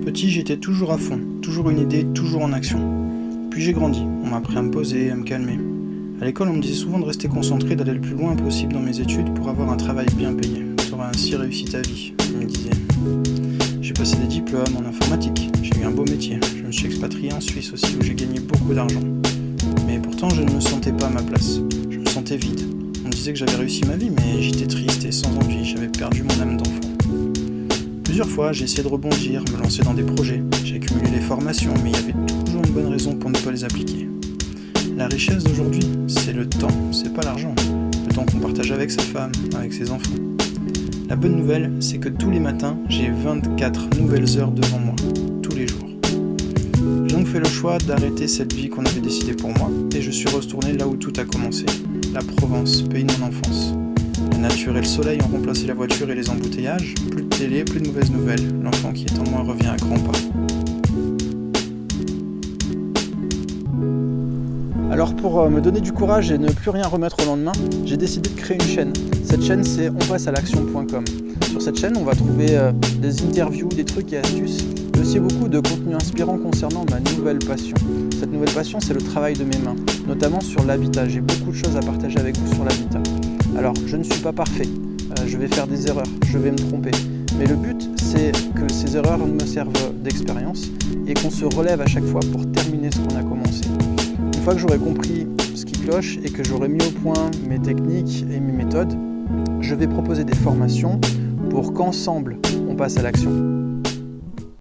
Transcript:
Petit, j'étais toujours à fond, toujours une idée, toujours en action. Puis j'ai grandi, on m'a appris à me poser, à me calmer. À l'école, on me disait souvent de rester concentré, d'aller le plus loin possible dans mes études pour avoir un travail bien payé. Tu auras ainsi réussi ta vie, on me disait. J'ai passé des diplômes en informatique, j'ai eu un beau métier. Je me suis expatrié en Suisse aussi où j'ai gagné beaucoup d'argent. Mais pourtant, je ne me sentais pas à ma place. Je me sentais vide. On me disait que j'avais réussi ma vie, mais j'étais triste et sans envie. J'avais perdu mon âme d'enfant. Plusieurs fois, j'ai essayé de rebondir, me lancer dans des projets. J'ai accumulé les formations, mais il y avait toujours une bonne raison pour ne pas les appliquer. La richesse d'aujourd'hui, c'est le temps, c'est pas l'argent. Le temps qu'on partage avec sa femme, avec ses enfants. La bonne nouvelle, c'est que tous les matins, j'ai 24 nouvelles heures devant moi, tous les jours. J'ai donc fait le choix d'arrêter cette vie qu'on avait décidée pour moi, et je suis retourné là où tout a commencé, la Provence, pays de mon enfance. La nature et le soleil ont remplacé la voiture et les embouteillages, plus de télé, plus de mauvaises nouvelles, l'enfant qui est en moi revient à grands pas. Alors pour me donner du courage et ne plus rien remettre au lendemain, j'ai décidé de créer une chaîne. Cette chaîne, c'est onpassealaction.com. Sur cette chaîne, on va trouver des interviews, des trucs et astuces, mais aussi beaucoup de contenu inspirant concernant ma nouvelle passion. Cette nouvelle passion, c'est le travail de mes mains, notamment sur l'habitat. J'ai beaucoup de choses à partager avec vous sur l'habitat. Alors, je ne suis pas parfait, je vais faire des erreurs, je vais me tromper. Mais le but, c'est que ces erreurs me servent d'expérience et qu'on se relève à chaque fois pour terminer ce qu'on a commencé. Une fois que j'aurai compris ce qui cloche et que j'aurai mis au point mes techniques et mes méthodes, je vais proposer des formations pour qu'ensemble, on passe à l'action.